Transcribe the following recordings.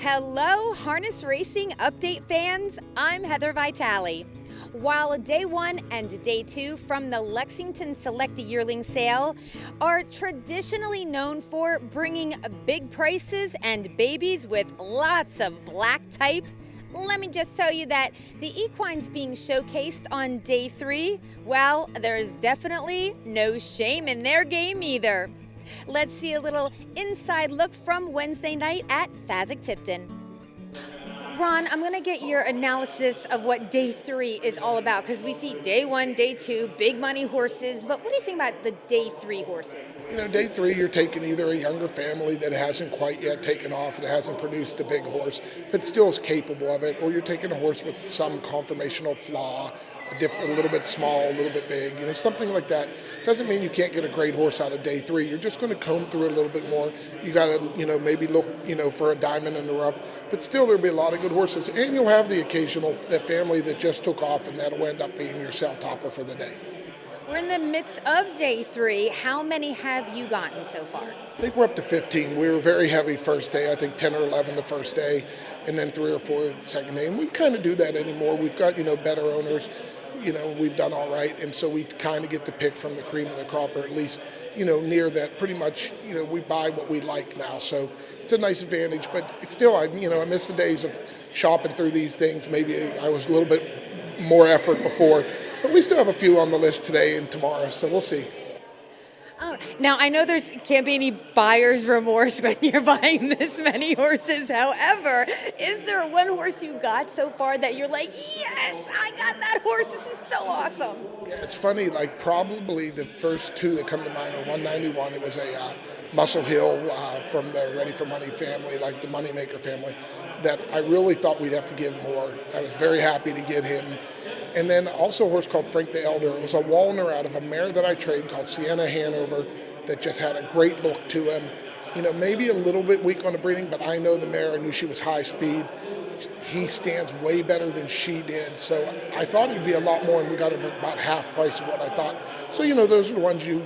Hello, harness racing update fans. I'm Heather Vitale. While day one and day two from the Lexington Select Yearling Sale are traditionally known for bringing big prices and babies with lots of black type, let me just tell you that the equines being showcased on day three, well, there's definitely no shame in their game either. Let's see a little inside look from Wednesday night at Fasig-Tipton. Ron, I'm going to get your analysis of what day three is all about, because we see day one, day two, big money horses, but what do you think about the day three horses? Day three, you're taking either a younger family that hasn't quite yet taken off, that hasn't produced a big horse, but still is capable of it, or you're taking a horse with some conformational flaw, a little bit small, a little bit big, something like that. Doesn't mean you can't get a great horse out of day three. You're just going to comb through it a little bit more. You got to, maybe look, for a diamond in the rough, but still there'll be a lot of good horses, and you'll have the occasional that family that just took off, and that'll end up being your sale topper for the day. We're in the midst of day three. How many have you gotten so far? I think we're up to 15. We were very heavy first day, I think 10 or 11 the first day, and then 3 or 4 the second day. And we kind of do that anymore. We've got, better owners. We've done all right, and so we kind of get to pick from the cream of the crop, or at least, near that. Pretty much, we buy what we like now, so it's a nice advantage. But still, I miss the days of shopping through these things. Maybe I was a little bit more effort before, but we still have a few on the list today and tomorrow, so we'll see. Oh, now, I know can't be any buyer's remorse when you're buying this many horses. However, is there one horse you got so far that you're like, yes, I got that horse. This is so awesome? Yeah, it's funny, probably the first two that come to mind are 191. It was a Muscle Hill from the Ready for Money family, the Moneymaker family, that I really thought we'd have to give more. I was very happy to get him. And then also a horse called Frank the Elder. It was a Walner out of a mare that I traded called Sienna Hanover that just had a great look to him. Maybe a little bit weak on the breeding, but I know the mare. I knew she was high speed. He stands way better than she did. So I thought it'd be a lot more, and we got it about half price of what I thought. So, those are the ones you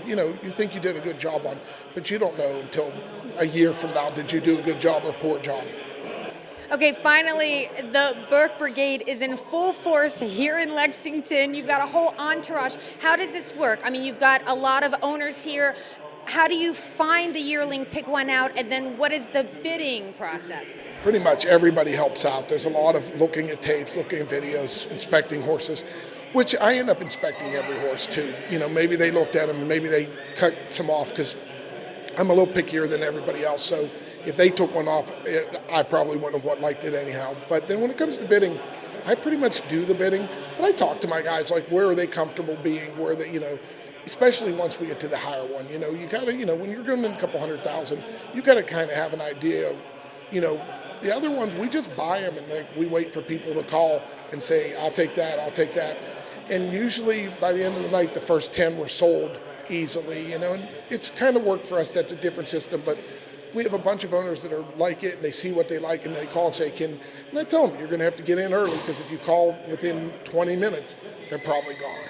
think you did a good job on, but you don't know until a year from now, did you do a good job or a poor job? Okay, finally, the Burke Brigade is in full force here in Lexington. You've got a whole entourage. How does this work? I mean, you've got a lot of owners here. How do you find the yearling, pick one out, and then what is the bidding process? Pretty much everybody helps out. There's a lot of looking at tapes, looking at videos, inspecting horses, which I end up inspecting every horse too. Maybe they looked at them, maybe they cut some off, because I'm a little pickier than everybody else. So if they took one off, I probably wouldn't have liked it anyhow. But then when it comes to bidding, I pretty much do the bidding. But I talk to my guys, where are they comfortable being, where they, especially once we get to the higher one. You got to, when you're going in a couple $100,000, you got to kind of have an idea of, the other ones, we just buy them, and we wait for people to call and say, I'll take that, I'll take that. And usually by the end of the night, the first 10 were sold easily, and it's kind of worked for us. That's a different system, but we have a bunch of owners that are like it, and they see what they like, and they call and say, and I tell them, you're going to have to get in early, because if you call within 20 minutes, they're probably gone.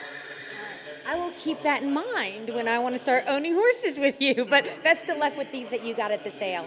I will keep that in mind when I want to start owning horses with you, but best of luck with these that you got at the sale.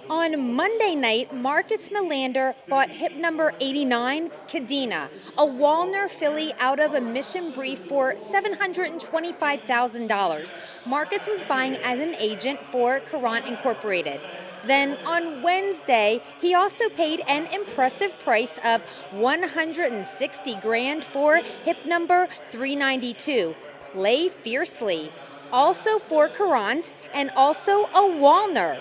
On Monday night, Marcus Melander bought hip number 89, Cadena, a Walner filly out of a Mission Brief for $725,000. Marcus was buying as an agent for Courant Incorporated. Then on Wednesday, he also paid an impressive price of $160,000 for hip number 392, Play Fiercely, also for Courant and also a Walner.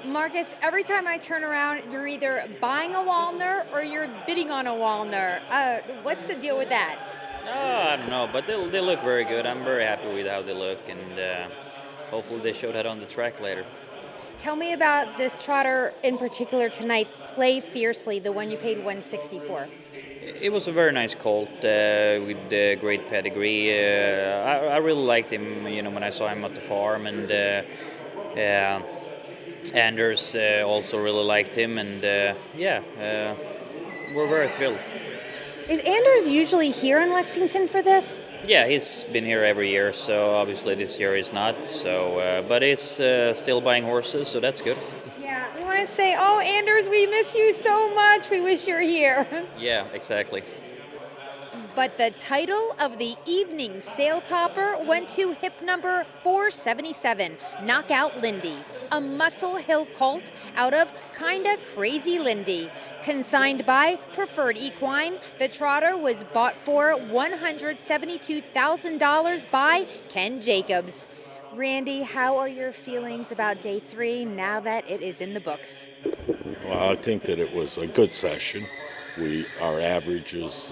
Marcus, every time I turn around, you're either buying a Walner or you're bidding on a Walner. What's the deal with that? I don't know, but they look very good. I'm very happy with how they look, and hopefully they show that on the track later. Tell me about this trotter in particular tonight, Play Fiercely, the one you paid $160 for. It was a very nice colt with great pedigree. I really liked him, when I saw him at the farm, and Anders also really liked him, and we're very thrilled. Is Anders usually here in Lexington for this? Yeah, he's been here every year, so obviously this year he's not. So, but he's still buying horses, so that's good. Yeah, We want to say, oh, Anders, we miss you so much. We wish you were here. Yeah, exactly. But the title of the evening sale topper went to hip number 477, Knockout Lindy, a Muscle Hill colt out of Kinda Crazy Lindy. Consigned by Preferred Equine, the trotter was bought for $172,000 by Ken Jacobs. Randy, how are your feelings about day 3 now that it is in the books? Well, I think that it was a good session. Our average is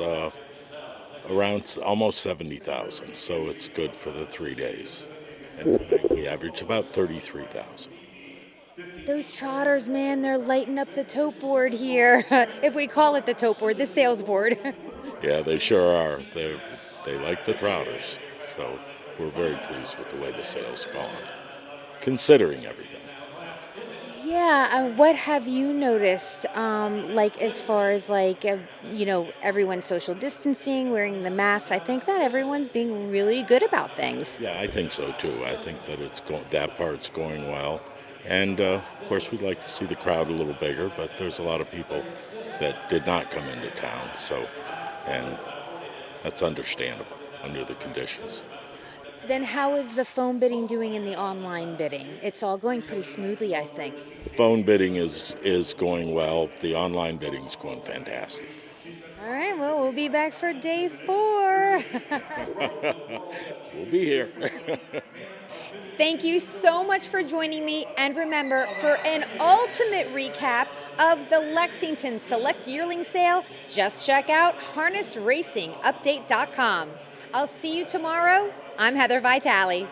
around almost 70,000, so it's good for the 3 days. And tonight we average about 33,000. Those trotters, man, they're lighting up the tote board here. If we call it the tote board, the sales board. Yeah, they sure are. They like the trotters, so we're very pleased with the way the sale's gone, considering everything. Yeah, what have you noticed, like as far as like, everyone's social distancing, wearing the masks? I think that everyone's being really good about things. Yeah, I think so too. I think that that part's going well. And of course, we'd like to see the crowd a little bigger, but there's a lot of people that did not come into town, and that's understandable under the conditions. Then how is the phone bidding doing in the online bidding? It's all going pretty smoothly, I think. Phone bidding is going well. The online bidding's going fantastic. All right, well, we'll be back for day 4. We'll be here. Thank you so much for joining me. And remember, for an ultimate recap of the Lexington Select Yearling Sale, just check out harnessracingupdate.com. I'll see you tomorrow. I'm Heather Vitale.